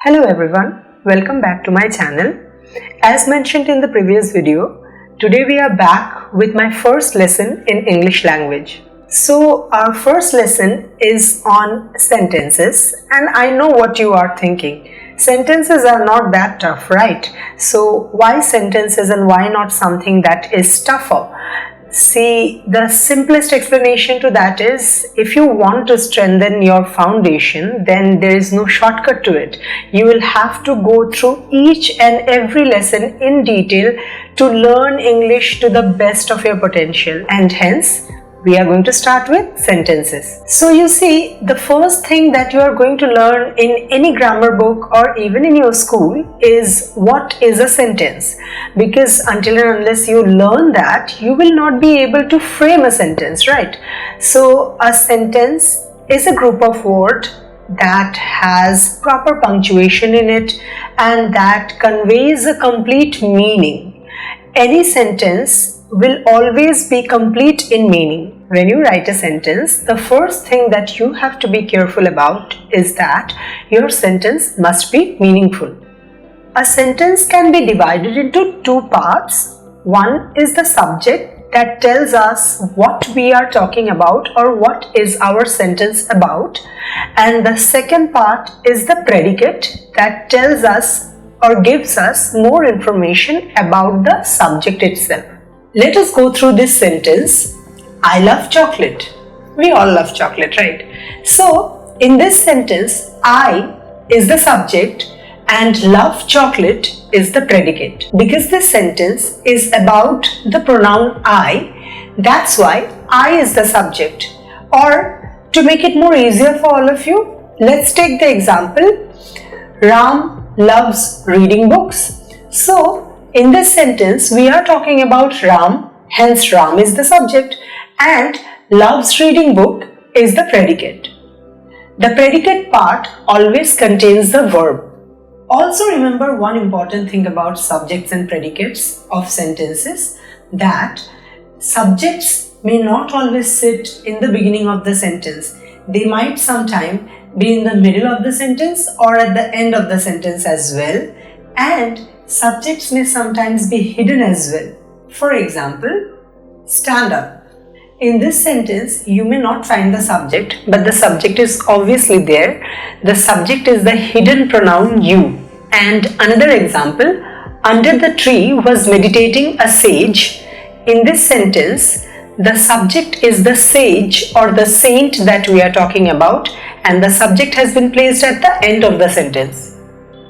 Hello everyone, welcome back to my channel. As mentioned in the previous video, today we are back with my first lesson in English language. So our first lesson is on sentences, and I know what you are thinking. Sentences are not that tough, right? So why sentences and why not something that is tougher? See, the simplest explanation to that is, if you want to strengthen your foundation, then there is no shortcut to it. You will have to go through each and every lesson in detail to learn English to the best of your potential, and hence we are going to start with sentences. So you see, the first thing that you are going to learn in any grammar book or even in your school is what is a sentence, because until and unless you learn that, you will not be able to frame a sentence, right? So a sentence is a group of words that has proper punctuation in it and that conveys a complete meaning. Any sentence will always be complete in meaning. When you write a sentence, the first thing that you have to be careful about is that your sentence must be meaningful. A sentence can be divided into two parts. One is the subject that tells us what we are talking about or what is our sentence about, and the second part is the predicate that tells us or gives us more information about the subject itself. Let us go through this sentence. I love chocolate. We all love chocolate, right? So, in this sentence, I is the subject and love chocolate is the predicate. Because this sentence is about the pronoun I, that's why I is the subject. Or, to make it more easier for all of you, let's take the example. Ram loves reading books. So, in this sentence, we are talking about Ram, hence Ram is the subject, and loves reading book is the predicate. The predicate part always contains the verb. Also remember one important thing about subjects and predicates of sentences, that subjects may not always sit in the beginning of the sentence. They might sometime be in the middle of the sentence or at the end of the sentence as well, and subjects may sometimes be hidden as well. For example, stand up. In this sentence, you may not find the subject, but the subject is obviously there. The subject is the hidden pronoun you. And another example, under the tree was meditating a sage. In this sentence, the subject is the sage or the saint that we are talking about, and the subject has been placed at the end of the sentence.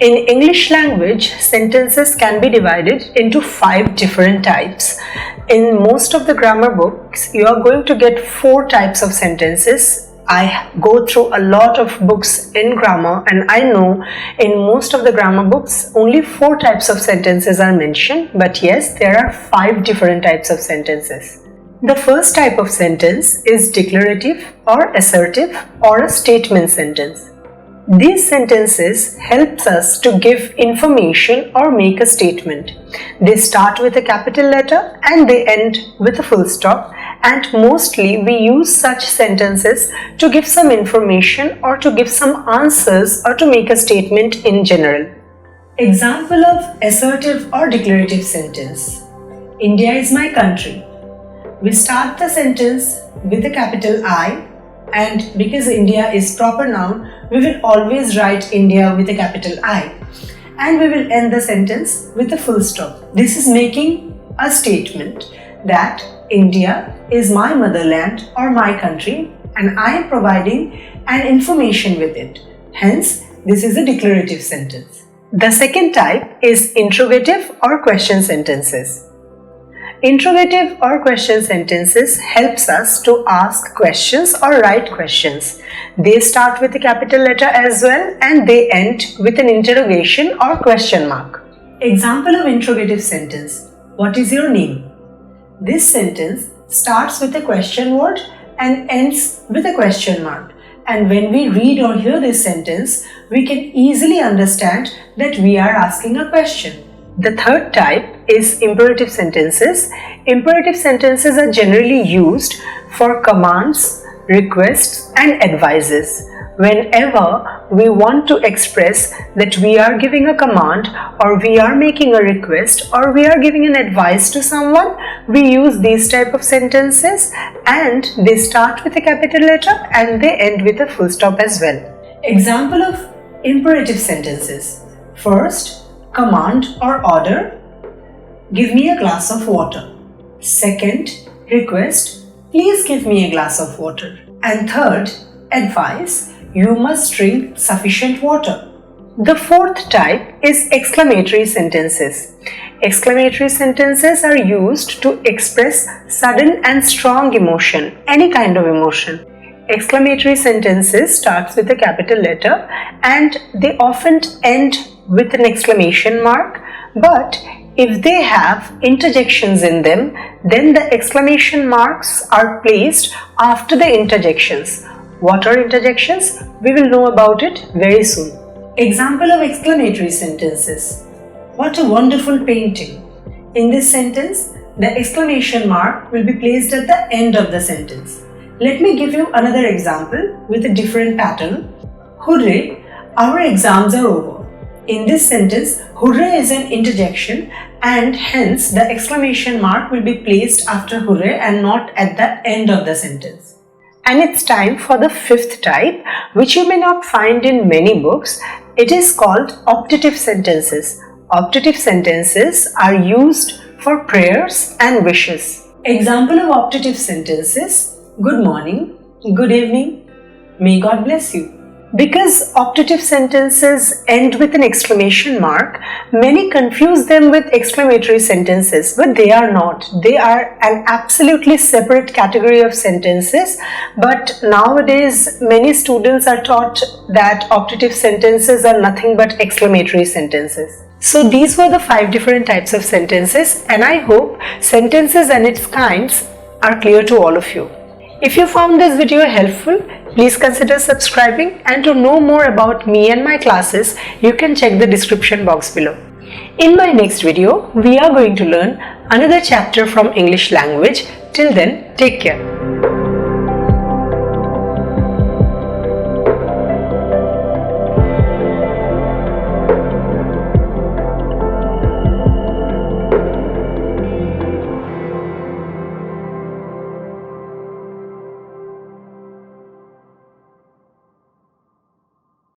In English language, sentences can be divided into 5 different types. In most of the grammar books, you are going to get 4 types of sentences. I go through a lot of books in grammar, and I know in most of the grammar books, only 4 types of sentences are mentioned. But yes, there are 5 different types of sentences. The first type of sentence is declarative or assertive or a statement sentence. These sentences helps us to give information or make a statement. They start with a capital letter and they end with a full stop, and mostly we use such sentences to give some information or to give some answers or to make a statement in general. Example of assertive or declarative sentence. India is my country. We start the sentence with a capital I, and because India is proper noun, we will always write India with a capital I, and we will end the sentence with a full stop. This is making a statement that India is my motherland or my country, and I am providing an information with it. Hence, this is a declarative sentence. The second type is interrogative or question sentences. Interrogative or question sentences helps us to ask questions or write questions. They start with a capital letter as well, and they end with an interrogation or question mark. Example of interrogative sentence. What is your name? This sentence starts with a question word and ends with a question mark. And when we read or hear this sentence, we can easily understand that we are asking a question. The third type is imperative sentences. Imperative sentences are generally used for commands, requests, and advices. whenever we want to express that we are giving a command or we are making a request or we are giving an advice to someone, we use these type of sentences, and they start with a capital letter and they end with a full stop as well. Example of imperative sentences. First, command or order, give me a glass of water. Second, request, please give me a glass of water. And third, advice, you must drink sufficient water. The fourth type is exclamatory sentences. Exclamatory sentences are used to express sudden and strong emotion, any kind of emotion. Exclamatory sentences starts with a capital letter and they often end with an exclamation mark, but if they have interjections in them, then the exclamation marks are placed after the interjections. What are interjections? We will know about it very soon. Example of exclamatory sentences. What a wonderful painting. In this sentence, the exclamation mark will be placed at the end of the sentence. Let me give you another example with a different pattern. Hooray, our exams are over. In this sentence, hooray is an interjection and hence the exclamation mark will be placed after hooray and not at the end of the sentence. And it's time for the fifth type, which you may not find in many books. It is called optative sentences. Optative sentences are used for prayers and wishes. Example of optative sentences: good morning, good evening, may God bless you. Because optative sentences end with an exclamation mark, many confuse them with exclamatory sentences, but they are not. They are an absolutely separate category of sentences, but nowadays many students are taught that optative sentences are nothing but exclamatory sentences. So these were the 5 different types of sentences, and I hope sentences and its kinds are clear to all of you. If you found this video helpful, please consider subscribing, and to know more about me and my classes, you can check the description box below. In my next video, we are going to learn another chapter from English language. Till then, take care.